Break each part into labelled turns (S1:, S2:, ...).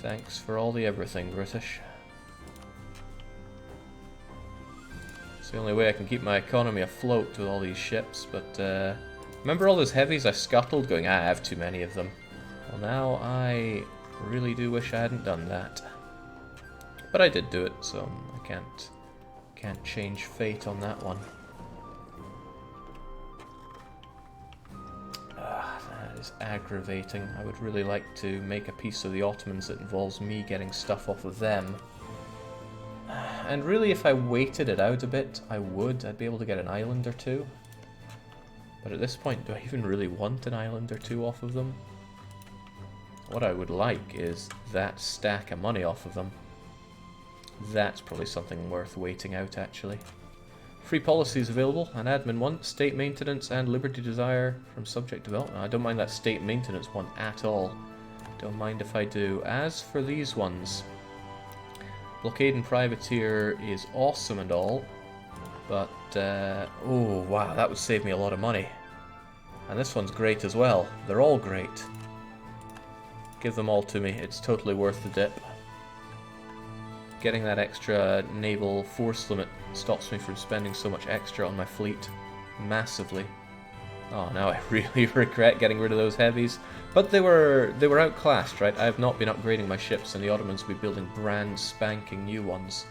S1: Thanks for all the everything, British. It's the only way I can keep my economy afloat with all these ships, but remember all those heavies I scuttled going, I have too many of them. Well, now I really do wish I hadn't done that. But I did do it, so I can't change fate on that one. That is aggravating. I would really like to make a peace of the Ottomans that involves me getting stuff off of them. And really, if I waited it out a bit, I'd be able to get an island or two. But at this point, do I even really want an island or two off of them? What I would like is that stack of money off of them. That's probably something worth waiting out, actually. Free policies available, an admin one, state maintenance and liberty desire from subject development. I don't mind that state maintenance one at all. Don't mind if I do. As for these ones, blockade and privateer is awesome and all, but oh wow, that would save me a lot of money. And this one's great as well. They're all great. Give them all to me. It's totally worth the dip. Getting that extra naval force limit stops me from spending so much extra on my fleet. Massively. Oh, now I really regret getting rid of those heavies. But they were outclassed, right? I have not been upgrading my ships, and the Ottomans will be building brand spanking new ones.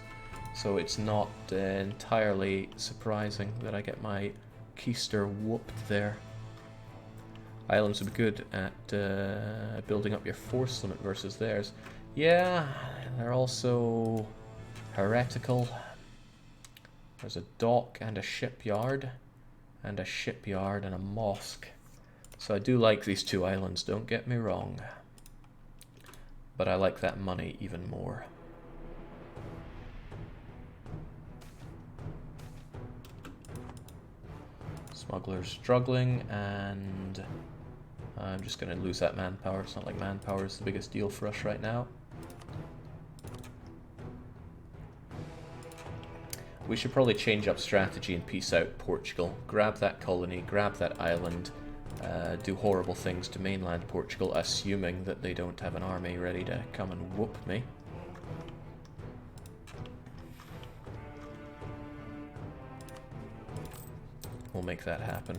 S1: So it's not entirely surprising that I get my keister whooped there. Islands would be good at building up your force limit versus theirs. Yeah, they're also heretical. There's a dock and a shipyard and a mosque. So I do like these two islands, don't get me wrong. But I like that money even more. Smuggler's struggling, and I'm just going to lose that manpower. It's not like manpower is the biggest deal for us right now. We should probably change up strategy and peace out Portugal. Grab that colony, grab that island, do horrible things to mainland Portugal, assuming that they don't have an army ready to come and whoop me. We'll make that happen.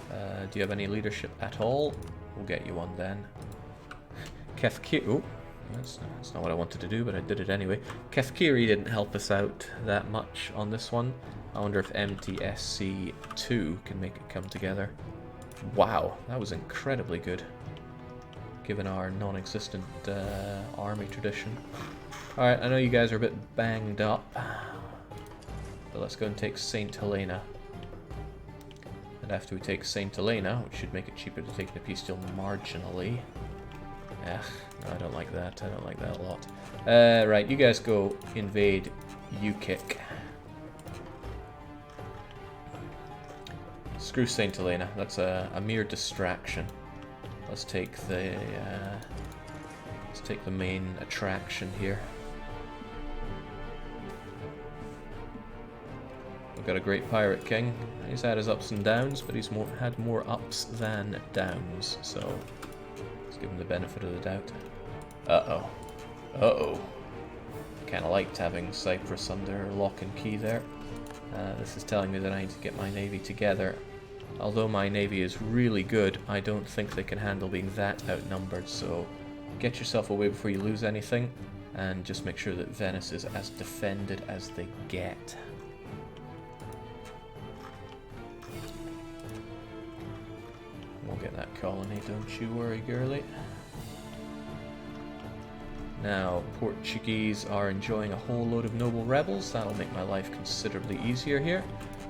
S1: Do you have any leadership at all? We'll get you one then. Kefkiri. Oh, that's not what I wanted to do, but I did it anyway. Kefkiri didn't help us out that much on this one. I wonder if MTSC2 can make it come together. Wow, that was incredibly good, given our non-existent army tradition. Alright, I know you guys are a bit banged up, but let's go and take St. Helena. And after we take St. Helena, which should make it cheaper to take the Napistol marginally. No, I don't like that. I don't like that a lot. Right, you guys go invade UKIC. Screw St. Helena. That's a mere distraction. Let's take the main attraction here. We've got a great pirate king. He's had his ups and downs, but he's had more ups than downs. So let's give him the benefit of the doubt. Uh-oh. Uh-oh. Kind of liked having Cyprus under lock and key there. This is telling me that I need to get my navy together. Although my navy is really good, I don't think they can handle being that outnumbered, so get yourself away before you lose anything, and just make sure that Venice is as defended as they get. We'll get that colony, don't you worry, girlie. Now, Portuguese are enjoying a whole load of noble rebels. That'll make my life considerably easier here.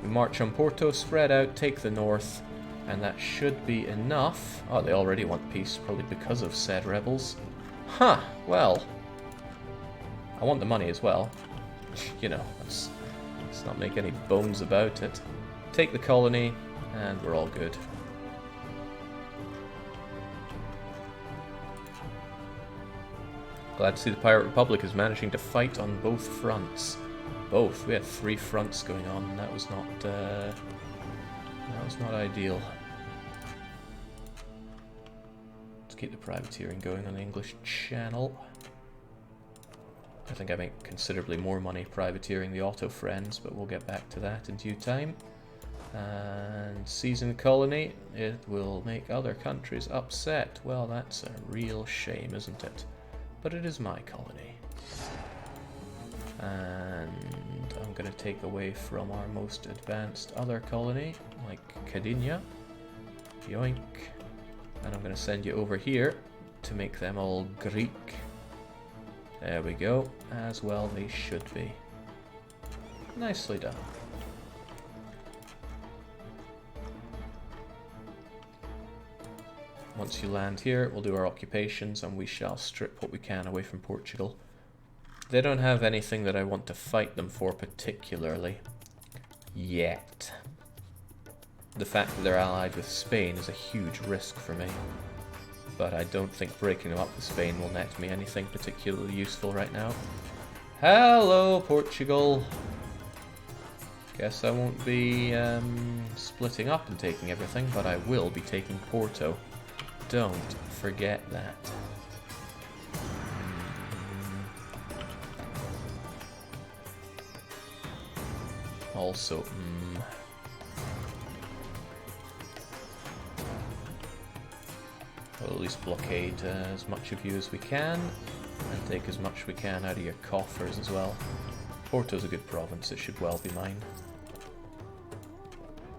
S1: We march on Porto, spread out, take the north, and that should be enough. Oh, they already want peace, probably because of said rebels. Huh, well. I want the money as well. You know, let's not make any bones about it. Take the colony, and we're all good. Glad to see the Pirate Republic is managing to fight on both fronts. Both. We had 3 fronts going on, and that was not ideal. Let's keep the privateering going on the English Channel. I think I make considerably more money privateering the Otto friends, but we'll get back to that in due time. And season colony, it will make other countries upset. Well, that's a real shame, isn't it? But it is my colony. And I'm going to take away from our most advanced other colony, like Cadinia. Yoink. And I'm going to send you over here to make them all Greek. There we go. As well they should be. Nicely done. Once you land here, we'll do our occupations and we shall strip what we can away from Portugal. They don't have anything that I want to fight them for particularly. Yet. The fact that they're allied with Spain is a huge risk for me. But I don't think breaking them up with Spain will net me anything particularly useful right now. Hello, Portugal! Guess I won't be splitting up and taking everything, but I will be taking Porto. Don't forget that. Also, we'll at least blockade as much of you as we can, and take as much we can out of your coffers as well. Porto's a good province, it should well be mine.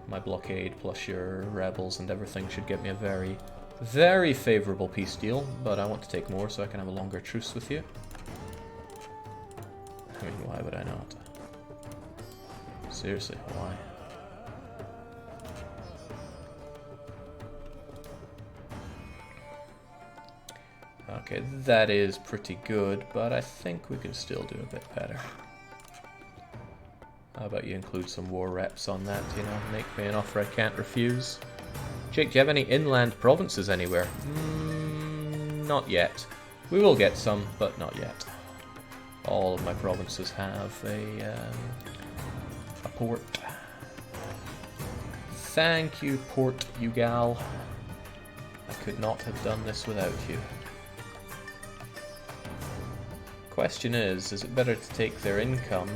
S1: My blockade plus your rebels and everything should get me a very, very favourable peace deal, but I want to take more so I can have a longer truce with you. I mean, why would I not? Seriously, why? Okay, that is pretty good, but I think we can still do a bit better. How about you include some war reps on that, you know, make me an offer I can't refuse. Jake, do you have any inland provinces anywhere? Not yet. We will get some, but not yet. All of my provinces have a port. Thank you, Port Ugal. I could not have done this without you. Question is it better to take their income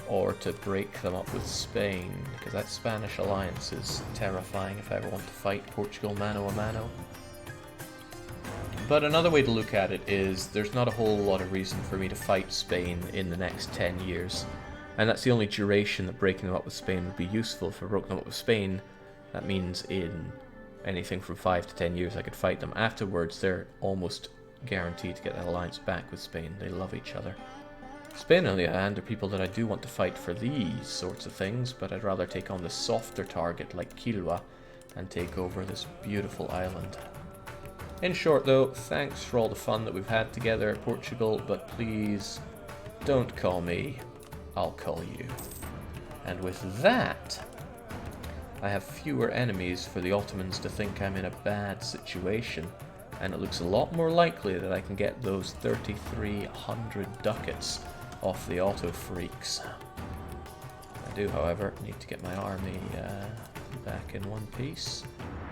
S1: or to break them up with Spain? Because that Spanish alliance is terrifying if I ever want to fight Portugal mano a mano. But another way to look at it is there's not a whole lot of reason for me to fight Spain in the next 10 years. And that's the only duration that breaking them up with Spain would be useful. If I broke them up with Spain, that means in anything from 5 to 10 years I could fight them. Afterwards, they're almost guaranteed to get that alliance back with Spain. They love each other. Spain, on the other hand, are people that I do want to fight for these sorts of things, but I'd rather take on the softer target like Quilua and take over this beautiful island. In short, though, thanks for all the fun that we've had together, Portugal, but please don't call me. I'll call you. And with that, I have fewer enemies for the Ottomans to think I'm in a bad situation, and it looks a lot more likely that I can get those 3,300 ducats off the Otto freaks. I do, however, need to get my army back in one piece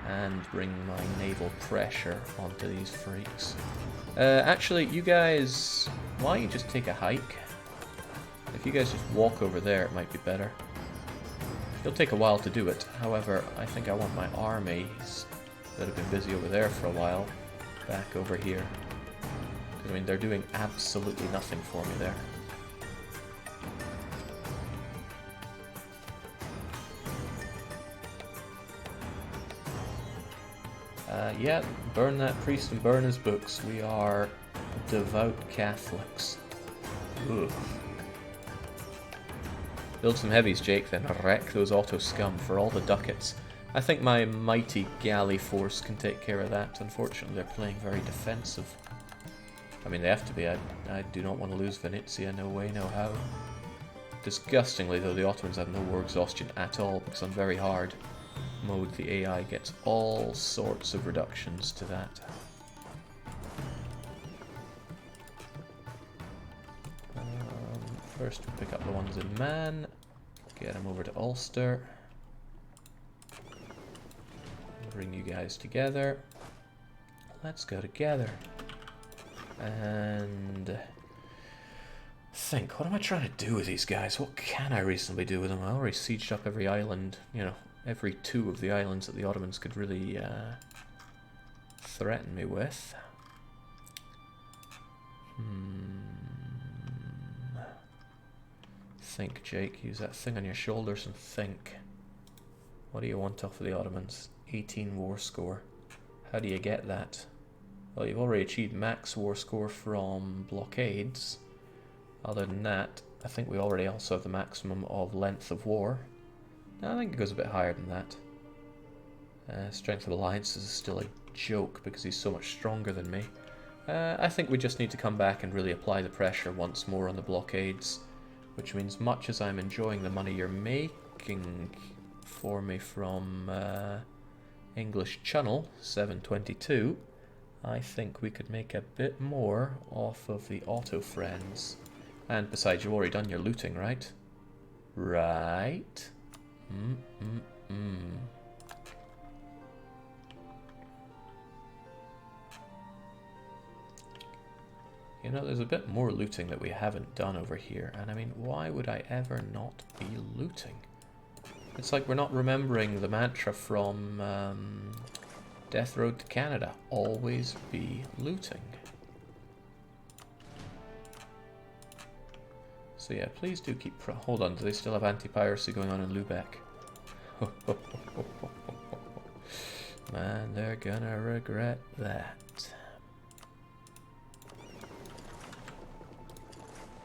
S1: and bring my naval pressure onto these freaks. Actually, you guys, why don't you just take a hike? If you guys just walk over there, it might be better. It'll take a while to do it. However, I think I want my armies that have been busy over there for a while back over here. I mean, they're doing absolutely nothing for me there. Yeah, burn that priest and burn his books. We are devout Catholics. Ugh. Build some heavies, Jake, then wreck those Otto scum for all the ducats. I think my mighty galley force can take care of that. Unfortunately, they're playing very defensive. I mean, they have to be. I do not want to lose Venezia, no way, no how. Disgustingly, though, the Ottomans have no war exhaustion at all, because on very hard mode, the AI gets all sorts of reductions to that. First, we'll pick up the ones in Man, get them over to Ulster, bring you guys together, let's go together. And think, what am I trying to do with these guys? What can I reasonably do with them? I already sieged up every island, you know, every 2 of the islands that the Ottomans could really threaten me with. Think, Jake. Use that thing on your shoulders and think. What do you want off of the Ottomans? 18 war score. How do you get that? Well, you've already achieved max war score from blockades. Other than that, I think we already also have the maximum of length of war. No, I think it goes a bit higher than that. Strength of alliances is still a joke because he's so much stronger than me. I think we just need to come back and really apply the pressure once more on the blockades, which means much as I'm enjoying the money you're making for me from English Channel 722, I think we could make a bit more off of the Otto friends. And besides, you've already done your looting, right? Right. You know, there's a bit more looting that we haven't done over here, and I mean, why would I ever not be looting? It's like we're not remembering the mantra from Death Road to Canada. Always be looting. So yeah, please do keep... Hold on, do they still have anti-piracy going on in Lubeck? Man, they're gonna regret that.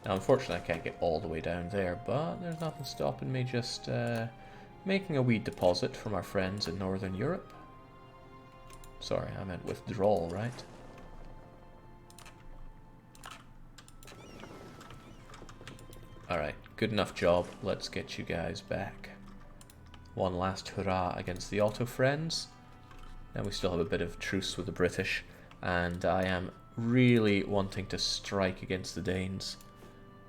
S1: Now, unfortunately, I can't get all the way down there, but there's nothing stopping me just making a wee deposit from our friends in Northern Europe. Sorry, I meant withdrawal, right? Alright, good enough job. Let's get you guys back. One last hurrah against the Otto friends. Then we still have a bit of truce with the British, and I am really wanting to strike against the Danes.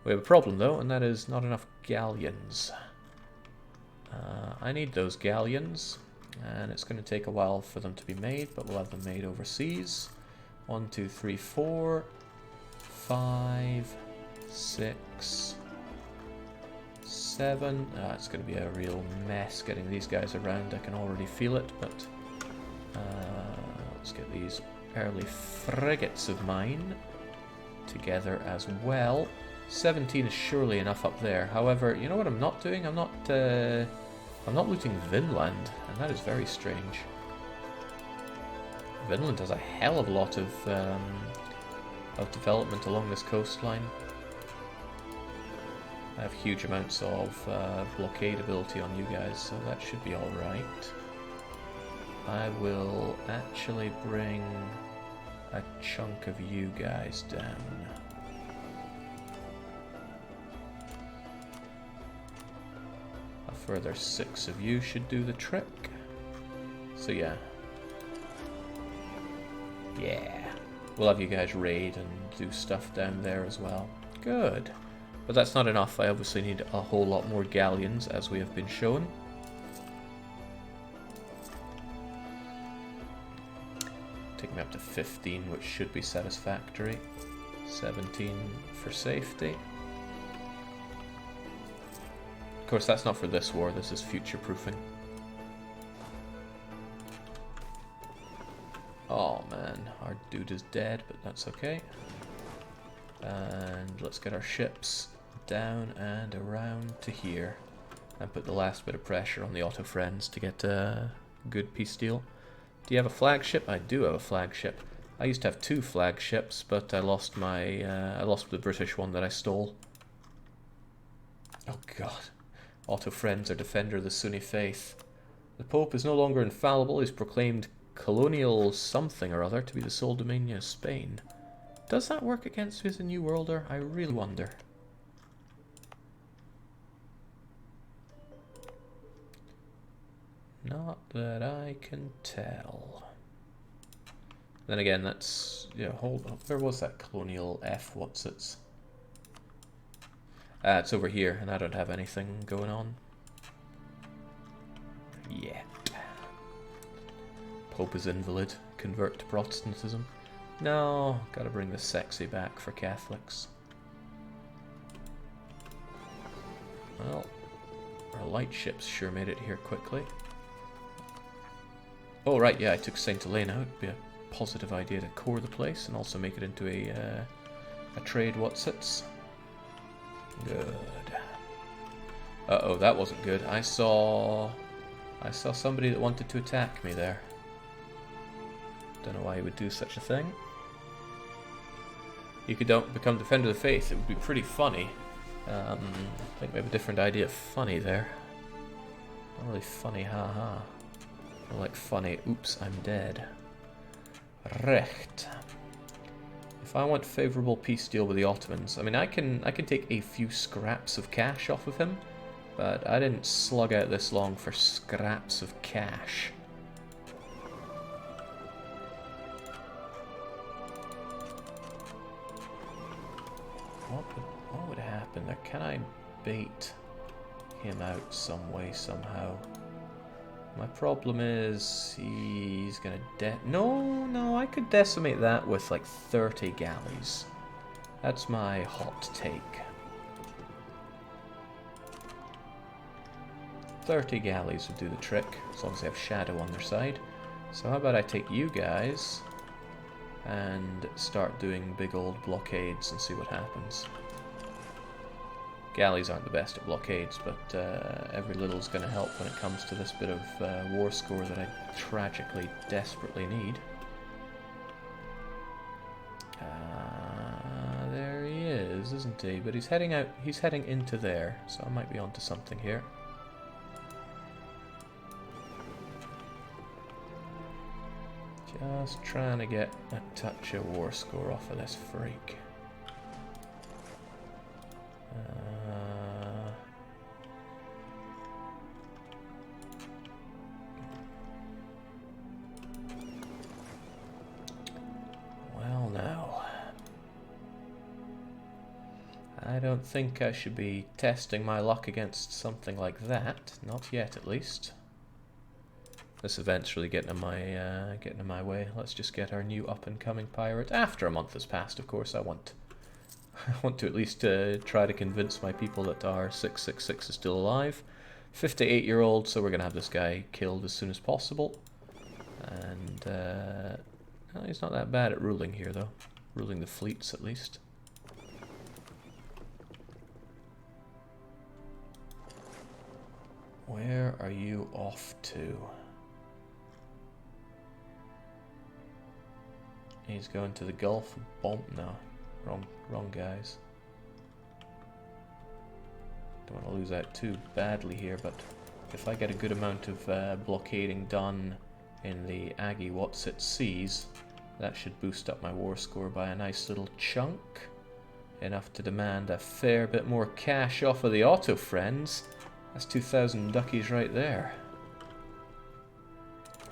S1: We have a problem though, and that is not enough galleons. I need those galleons, and it's going to take a while for them to be made, but we'll have them made overseas. 1, 2, 3, 4, 5, 6, 7. It's going to be a real mess getting these guys around. I can already feel it, but let's get these early frigates of mine together as well. 17 is surely enough up there. However, you know what I'm not doing? I'm not looting Vinland, and that is very strange. Vinland has a hell of a lot of development along this coastline. I have huge amounts of blockade ability on you guys, so that should be alright. I will actually bring a chunk of you guys down. A further 6 of you should do the trick. So yeah. Yeah. We'll have you guys raid and do stuff down there as well. Good. But that's not enough. I obviously need a whole lot more galleons, as we have been shown. Take me up to 15, which should be satisfactory. 17 for safety. Of course, that's not for this war. This is future-proofing. Oh man, our dude is dead, but that's okay. And let's get our ships down and around to here and put the last bit of pressure on the Otto friends to get a good peace deal. Do you have a flagship? I do have a flagship. I used to have 2 flagships, but I lost my I lost the British one that I stole. Oh god. Otto friends are defender of the Sunni faith. The Pope is no longer infallible. He's proclaimed colonial something or other to be the sole dominion of Spain. Does that work against me as a New Worlder? I really wonder. Not that I can tell. Then again, that's... yeah, hold on. Where was that colonial F? What's its... it's over here, and I don't have anything going on. Yeah. Pope is invalid. Convert to Protestantism. No, gotta bring the sexy back for Catholics. Well, our light ships sure made it here quickly. Oh right, yeah, I took Saint Helena. It would be a positive idea to core the place and also make it into a trade whatsits. Good. Uh-oh, that wasn't good. I saw somebody that wanted to attack me there. Don't know why he would do such a thing. You could become Defender of the Faith. It would be pretty funny. I think we have a different idea of funny there. Not really funny, haha. More like funny, oops, I'm dead. Recht. If I want favourable peace deal with the Ottomans, I mean, I can take a few scraps of cash off of him, but I didn't slug out this long for scraps of cash. What would happen there? Can I bait him out some way, somehow? My problem is he's gonna No, I could decimate that with like 30 galleys. That's my hot take. 30 galleys would do the trick, as long as they have shadow on their side. So how about I take you guys and start doing big old blockades and see what happens. Galleys aren't the best at blockades, but every little is going to help when it comes to this bit of war score that I tragically, desperately need. There he is, isn't he? But he's heading out. He's heading into there, so I might be onto something here. Just trying to get a touch of war score off of this freak. Well, now, I don't think I should be testing my luck against something like that. Not yet, at least. This event's really getting in my way. Let's just get our new up-and-coming pirate. After a month has passed, of course. I want to at least try to convince my people that our 666 is still alive. 58-year-old, so we're going to have this guy killed as soon as possible. And well, he's not that bad at ruling here, though. Ruling the fleets, at least. Where are you off to? He's going to the Gulf of Bomb. No, wrong guys. Don't want to lose out too badly here, but if I get a good amount of blockading done in the Aggie Whatsit Seas, that should boost up my war score by a nice little chunk. Enough to demand a fair bit more cash off of the Otto friends. That's 2,000 duckies right there.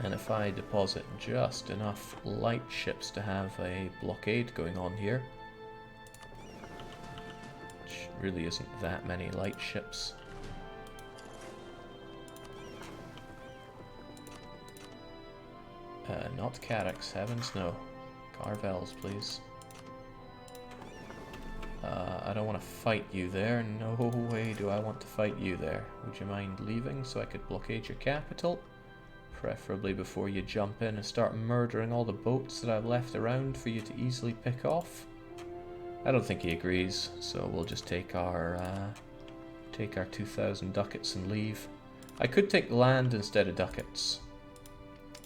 S1: And if I deposit just enough light ships to have a blockade going on here, which really isn't that many light ships. Not Carax, heavens no. Carvels, please. I don't want to fight you there. No way do I want to fight you there. Would you mind leaving so I could blockade your capital? Preferably before you jump in and start murdering all the boats that I've left around for you to easily pick off. I don't think he agrees, so we'll just take our 2,000 ducats and leave. I could take land instead of ducats,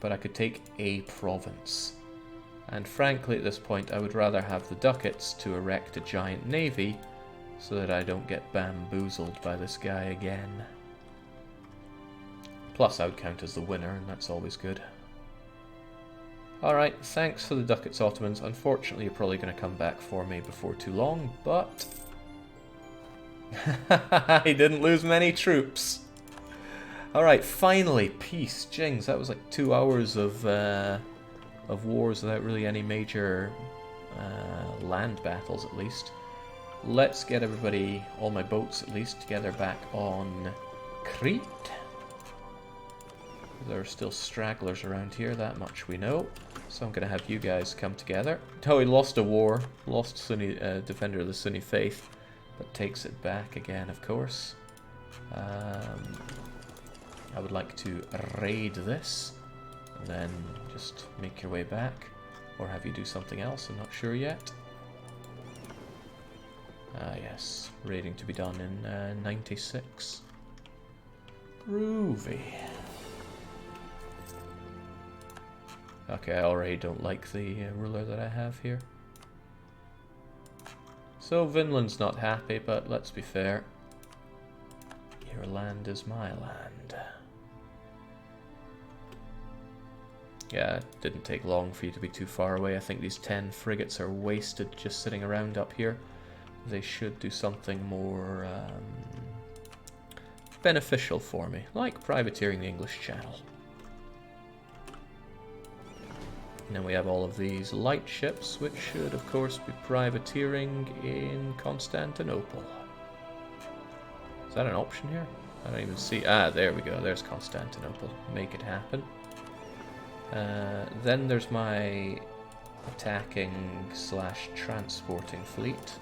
S1: but I could take a province. And frankly, at this point, I would rather have the ducats to erect a giant navy so that I don't get bamboozled by this guy again. Plus, I would count as the winner, and that's always good. Alright, thanks for the ducats, Ottomans. Unfortunately, you're probably going to come back for me before too long, but... he didn't lose many troops. Alright, finally, peace. Jings, that was like 2 hours of wars without really any major land battles, at least. Let's get everybody, all my boats at least, together back on Crete. There are still stragglers around here, that much we know. So I'm going to have you guys come together. Oh, he lost a war. Lost Sunni, Defender of the Sunni Faith. But takes it back again, of course. I would like to raid this. And then just make your way back. Or have you do something else, I'm not sure yet. Ah yes, raiding to be done in 96. Groovy. Okay, I already don't like the ruler that I have here. So Vinland's not happy, but let's be fair. Your land is my land. Yeah, it didn't take long for you to be too far away. I think these 10 frigates are wasted just sitting around up here. They should do something more beneficial for me, like privateering the English Channel. And then we have all of these light ships, which should, of course, be privateering in Constantinople. Is that an option here? I don't even see... Ah, there we go. There's Constantinople. Make it happen. Then there's my attacking / transporting fleet.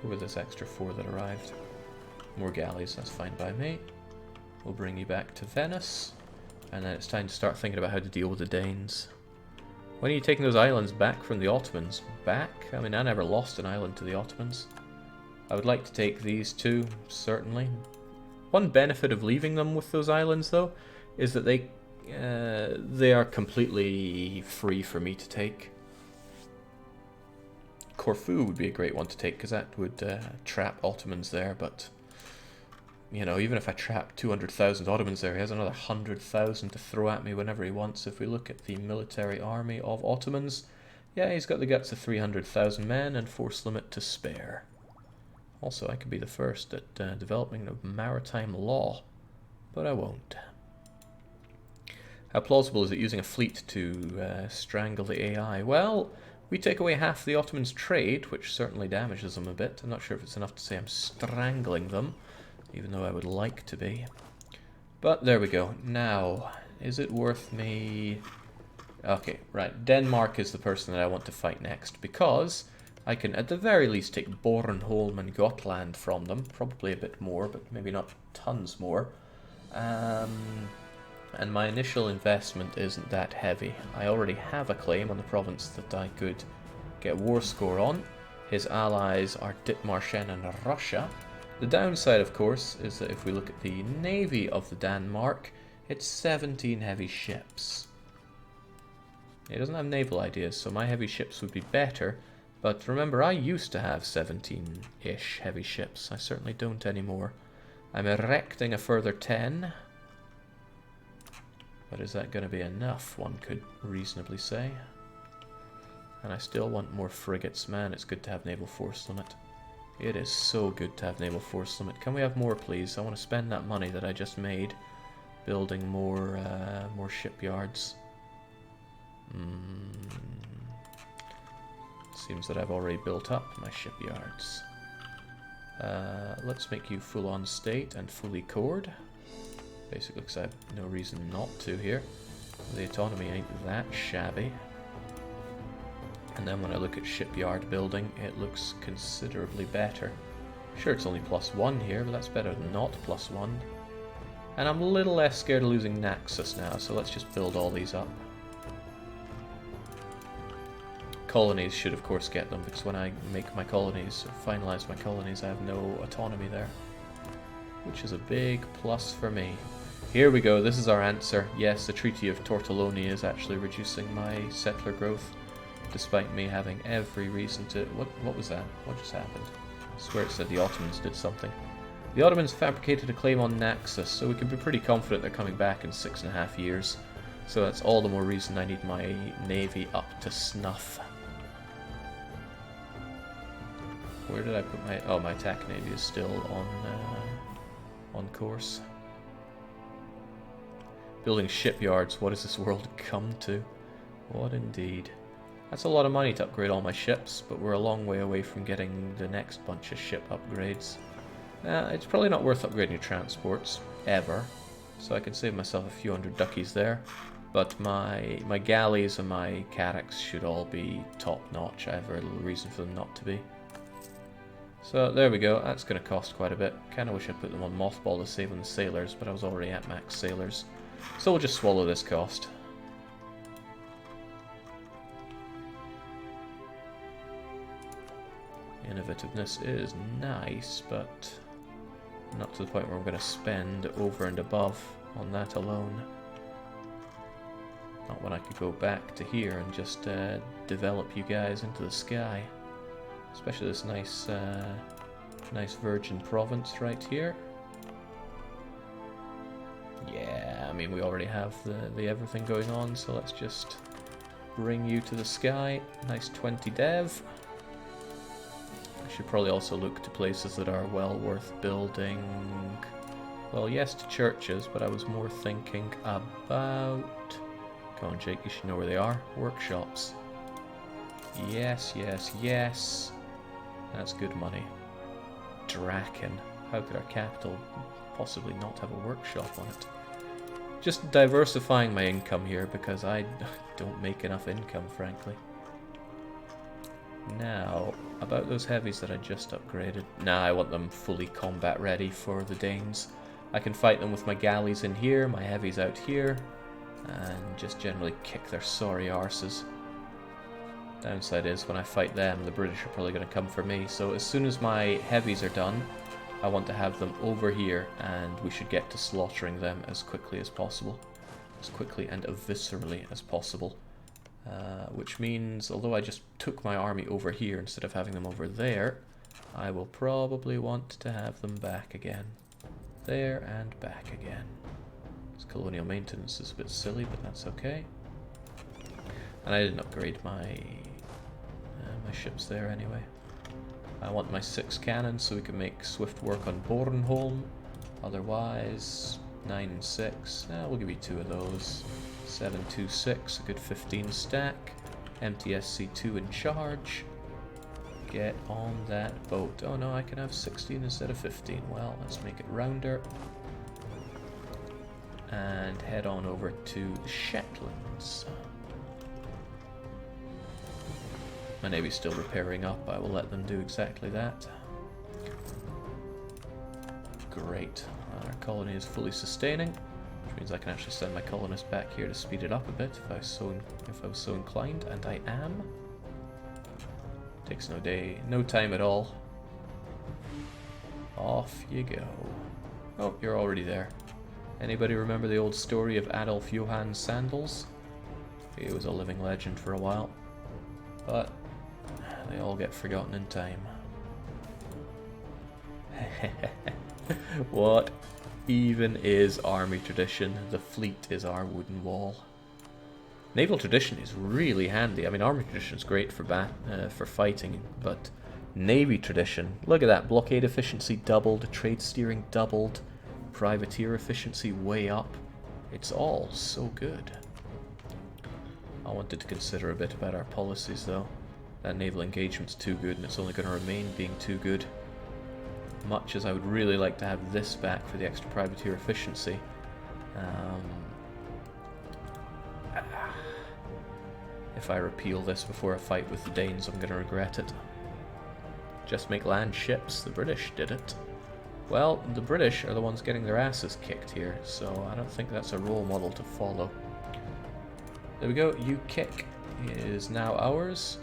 S1: Who were this extra 4 that arrived? More galleys, that's fine by me. We'll bring you back to Venice. And then it's time to start thinking about how to deal with the Danes. When are you taking those islands back from the Ottomans? Back? I mean, I never lost an island to the Ottomans. I would like to take these two, certainly. One benefit of leaving them with those islands, though, is that they are completely free for me to take. Corfu would be a great one to take, because that would trap Ottomans there, but... You know, even if I trap 200,000 Ottomans there, he has another 100,000 to throw at me whenever he wants. If we look at the military army of Ottomans, yeah, he's got the guts of 300,000 men and force limit to spare. Also, I could be the first at developing the maritime law, but I won't. How plausible is it using a fleet to strangle the AI? Well, we take away half the Ottomans' trade, which certainly damages them a bit. I'm not sure if it's enough to say I'm strangling them, even though I would like to be. But there we go. Now, is it worth me... Okay, right. Denmark is the person that I want to fight next, because I can at the very least take Bornholm and Gotland from them. Probably a bit more, but maybe not tons more. And my initial investment isn't that heavy. I already have a claim on the province that I could get war score on. His allies are Dithmarschen and Russia. The downside, of course, is that if we look at the navy of the Denmark, it's 17 heavy ships. He doesn't have naval ideas, so my heavy ships would be better. But remember, I used to have 17-ish heavy ships. I certainly don't anymore. I'm erecting a further 10. But is that going to be enough, one could reasonably say. And I still want more frigates. Man, it's good to have naval force limit. It is so good to have naval force limit. Can we have more, please? I want to spend that money that I just made building more shipyards. Seems that I've already built up my shipyards. Let's make you full-on state and fully cored. Basically, because I have no reason not to here. The autonomy ain't that shabby. And then when I look at shipyard building, it looks considerably better. Sure, it's only +1 here, but that's better than not +1. And I'm a little less scared of losing Naxos now, so let's just build all these up. Colonies should, of course, get them, because when I make my colonies, or finalize my colonies, I have no autonomy there. Which is a big plus for me. Here we go, this is our answer. Yes, the Treaty of Tortoloni is actually reducing my settler growth. Despite me having every reason to... What was that? What just happened? I swear it said the Ottomans did something. The Ottomans fabricated a claim on Naxos, so we can be pretty confident they're coming back in 6.5 years. So that's all the more reason I need my navy up to snuff. Where did I put my... Oh, my attack navy is still on course. Building shipyards, what has this world come to? What indeed. That's a lot of money to upgrade all my ships, but we're a long way away from getting the next bunch of ship upgrades. It's probably not worth upgrading your transports, ever. So I can save myself a few hundred duckies there. But my galleys and my carracks should all be top-notch. I have very little reason for them not to be. So there we go, that's going to cost quite a bit. Kind of wish I'd put them on mothball to save on the sailors, but I was already at max sailors. So we'll just swallow this cost. Innovativeness is nice, but not to the point where I'm going to spend over and above on that alone. Not when I could go back to here and just develop you guys into the sky. Especially this nice, nice virgin province right here. Yeah, I mean we already have the everything going on, so let's just bring you to the sky. Nice 20 dev. I should probably also look to places that are well worth building. Well, yes, to churches, but I was more thinking about... Come on, Jake, you should know where they are. Workshops. Yes, yes, yes. That's good money. Draken. How could our capital possibly not have a workshop on it? Just diversifying my income here because I don't make enough income, frankly. Now, about those heavies that I just upgraded. Nah, I want them fully combat ready for the Danes. I can fight them with my galleys in here, my heavies out here, and just generally kick their sorry arses. Downside is, when I fight them, the British are probably going to come for me, so as soon as my heavies are done, I want to have them over here, and we should get to slaughtering them as quickly as possible. As quickly and viscerally as possible. Which means, although I just took my army over here instead of having them over there, I will probably want to have them back again. There and back again. This colonial maintenance is a bit silly, but that's okay. And I didn't upgrade my my ships there anyway. I want my 6 cannons so we can make swift work on Bornholm. Otherwise, 9 and 6. We'll give you 2 of those. 7, 2, 6, a good 15 stack. MTSC2 in charge. Get on that boat. Oh no, I can have 16 instead of 15. Well, let's make it rounder. And head on over to the Shetlands. My navy's still repairing up. I will let them do exactly that. Great. Our colony is fully sustaining, which means I can actually send my colonists back here to speed it up a bit if I was so inclined, and I am. Takes no time at all. Off you go. Oh, you're already there. Anybody remember the old story of Adolf Johann Sandals? He was a living legend for a while, but they all get forgotten in time. What even is army tradition? The fleet is our wooden wall. Naval tradition is really handy. I mean, army tradition is great for fighting, but navy tradition, look at that. Blockade efficiency doubled, trade steering doubled, privateer efficiency way up. It's all so good. I wanted to consider a bit about our policies though. That naval engagement's too good, and it's only going to remain being too good. Much as I would really like to have this back for the extra privateer efficiency. If I repeal this before a fight with the Danes, I'm going to regret it. Just make land ships. The British did it. Well, the British are the ones getting their asses kicked here, so I don't think that's a role model to follow. There we go. UKIC is now ours.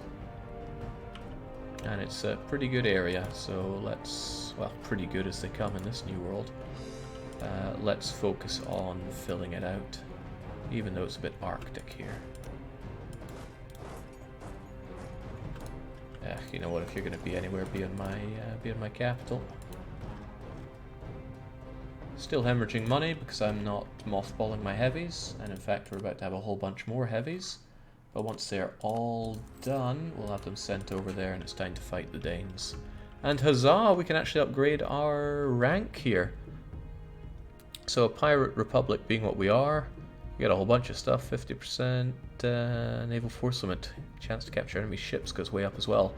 S1: And it's a pretty good area, so let's... well, pretty good as they come in this new world. Let's focus on filling it out, even though it's a bit Arctic here. You know what, if you're going to be anywhere beyond my capital. Still hemorrhaging money because I'm not mothballing my heavies, and in fact we're about to have a whole bunch more heavies. But once they're all done, we'll have them sent over there and it's time to fight the Danes. And huzzah, we can actually upgrade our rank here. So a pirate republic being what we are, we get a whole bunch of stuff. 50% naval force limit. Chance to capture enemy ships goes way up as well.